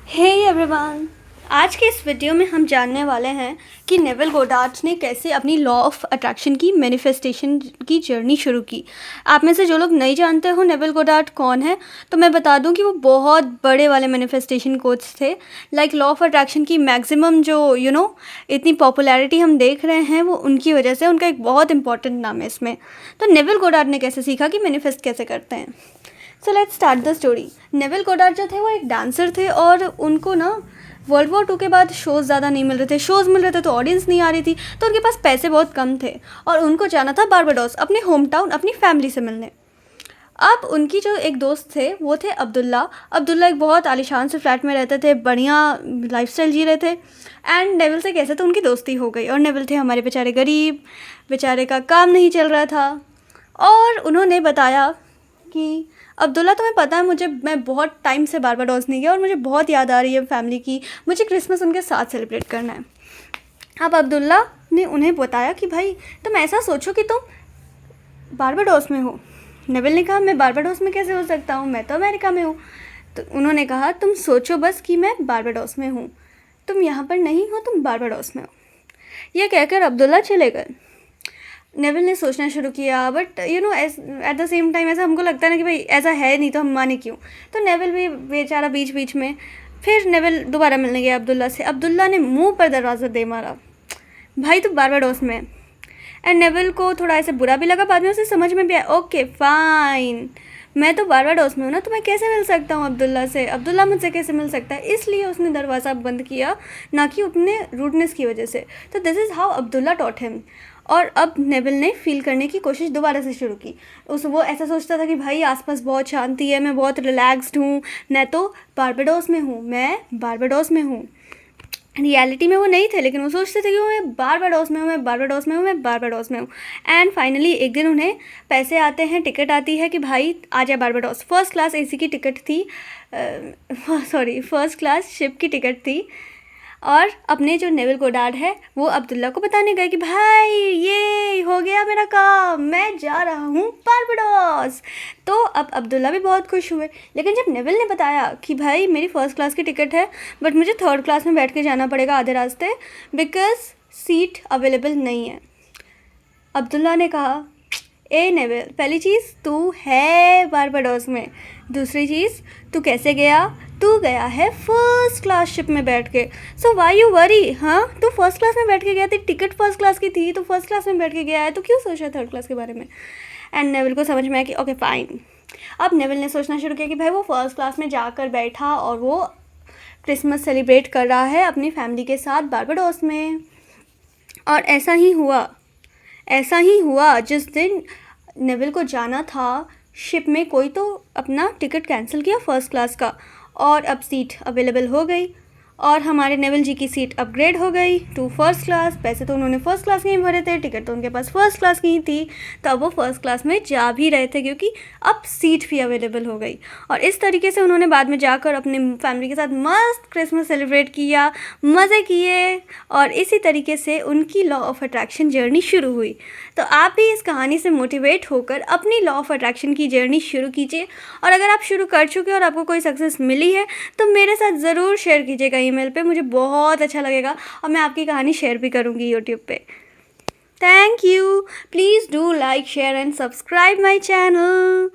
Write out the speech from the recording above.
Hey everyone, आज के इस वीडियो में हम जानने वाले हैं कि नेविल गोडार्ड ने कैसे अपनी लॉ ऑफ अट्रैक्शन की मैनिफेस्टेशन की जर्नी शुरू की। आप में से जो लोग नहीं जानते हो नेविल गोडार्ड कौन है, तो मैं बता दूं कि वो बहुत बड़े वाले मैनिफेस्टेशन कोच थे। लाइक लॉ ऑफ अट्रैक्शन की मैक्सिमम जो इतनी पॉपुलैरिटी हम देख रहे हैं वो उनकी वजह से। उनका एक बहुत इंपॉर्टेंट नाम है इसमें। तो नेविल गोडार्ड ने कैसे सीखा कि मैनिफेस्ट कैसे करते हैं। So let's start the story. Neville Goddard जो थे वो एक डांसर थे और उनको वर्ल्ड वॉर 2 के बाद शोज़ ज़्यादा नहीं मिल रहे थे। शोज़ मिल रहे थे तो ऑडियंस नहीं आ रही थी, तो उनके पास पैसे बहुत कम थे और उनको जाना था बारबाडोस अपने होम टाउन अपनी फैमिली से मिलने। अब उनकी जो एक दोस्त थे वो थे अब्दुल्ला एक बहुत आलीशान से फ्लैट में रहते थे, बढ़िया लाइफस्टाइल जी रहे थे। एंड नेविल से कैसे तो उनकी दोस्ती हो गई और नेविल थे हमारे बेचारे गरीब, बेचारे का काम नहीं चल रहा था। और उन्होंने बताया कि अब्दुल्ला, तुम्हें पता है मैं बहुत टाइम से बारबाडोस नहीं गया और मुझे बहुत याद आ रही है फैमिली की, मुझे क्रिसमस उनके साथ सेलिब्रेट करना है। अब अब्दुल्ला ने उन्हें बताया कि भाई तुम ऐसा सोचो कि तुम बारबाडोस में हो। नेविल ने कहा मैं बारबाडोस में कैसे हो सकता हूँ, मैं तो अमेरिका में हूँ। तो उन्होंने कहा तुम सोचो बस कि मैं बारबाडोस में हूँ, तुम यहाँ पर नहीं हो, तुम बारबाडोस में हो। यह कहकर अब्दुल्ला चले गए। नेविल ने सोचना शुरू किया, but at the same time ऐसा हमको लगता है ना कि भाई ऐसा है नहीं तो हम माने क्यों। तो नेविल भी बेचारा बीच बीच में, फिर नेविल दोबारा मिलने गया अब्दुल्ला से। अब्दुल्ला ने मुंह पर दरवाज़ा दे मारा, भाई तो बारबाडोस में। एंड नेविल को थोड़ा ऐसे बुरा भी लगा, बाद में उसे समझ में भी आया, ओके फाइन, मैं तो बारबाडोस में हूँ ना, तो मैं कैसे मिल सकता हूँ अब्दुल्ला से, अब्दुल्ला मुझसे कैसे मिल सकता है। इसलिए उसने दरवाज़ा बंद किया, ना कि अपने रूडनेस की वजह से। तो this is how Abdullah taught him. और अब नेविल ने फील करने की कोशिश दोबारा से शुरू की। वो ऐसा सोचता था कि भाई आसपास बहुत शांति है, मैं बहुत रिलैक्स्ड हूँ, मैं तो बारबाडोस में हूँ, मैं बारबाडोस में हूँ। रियलिटी में वो नहीं थे, लेकिन वो सोचते थे कि मैं बारबाडोस में हूँ, मैं बारबाडोस में हूँ, मैं बारबाडोस में हूँ। एंड फाइनली एक दिन उन्हें पैसे आते हैं, टिकट आती है कि भाई आ जाए बारबाडोस। फर्स्ट क्लास एसी की टिकट थी, फर्स्ट क्लास शिप की टिकट थी। और अपने जो नेविल गोडार्ड है वो अब्दुल्ला को बताने गए कि भाई ये हो गया मेरा काम, मैं जा रहा हूँ बारबाडोस। तो अब अब्दुल्ला भी बहुत खुश हुए। लेकिन जब नेविल ने बताया कि भाई मेरी फर्स्ट क्लास की टिकट है, बट मुझे थर्ड क्लास में बैठ के जाना पड़ेगा आधे रास्ते, बिकॉज सीट अवेलेबल नहीं है। अब्दुल्ला ने कहा, ए नेविल, पहली चीज़ तू है बारबाडोस में, दूसरी चीज़ तू कैसे गया, तू गया है फर्स्ट क्लास शिप में बैठ के। सो वाई यू वरी, हाँ तू फर्स्ट क्लास में बैठ के गया, तेरी टिकट फर्स्ट क्लास की थी, तो फर्स्ट क्लास में बैठ के गया है, तो क्यों सोच रहा थर्ड क्लास के बारे में। एंड नेविल को समझ में आया कि ओके फाइन। अब नेविल ने सोचना शुरू किया कि भाई वो फर्स्ट क्लास में जाकर बैठा और वो क्रिसमस सेलिब्रेट कर रहा है अपनी फैमिली के साथ बारबाडोस में। और ऐसा ही हुआ जिस दिन नेविल को जाना था शिप में, कोई तो अपना टिकट कैंसिल किया फर्स्ट क्लास का और अब सीट अवेलेबल हो गई और हमारे नेविल जी की सीट अपग्रेड हो गई टू फर्स्ट क्लास। पैसे तो उन्होंने फर्स्ट क्लास के ही भरे थे, टिकट तो उनके पास फर्स्ट क्लास की ही थी, तो अब वो फर्स्ट क्लास में जा भी रहे थे क्योंकि अब सीट भी अवेलेबल हो गई। और इस तरीके से उन्होंने बाद में जाकर अपने फैमिली के साथ मस्त क्रिसमस सेलिब्रेट किया, मज़े किए और इसी तरीके से उनकी लॉ ऑफ अट्रैक्शन जर्नी शुरू हुई। तो आप भी इस कहानी से मोटिवेट होकर अपनी लॉ ऑफ अट्रैक्शन की जर्नी शुरू कीजिए। और अगर आप शुरू कर चुके और आपको कोई सक्सेस मिली है तो मेरे साथ ज़रूर शेयर कीजिएगा ईमेल पे, मुझे बहुत अच्छा लगेगा और मैं आपकी कहानी शेयर भी करूँगी यूट्यूब पे। Thank you. Please do like, share and subscribe my channel.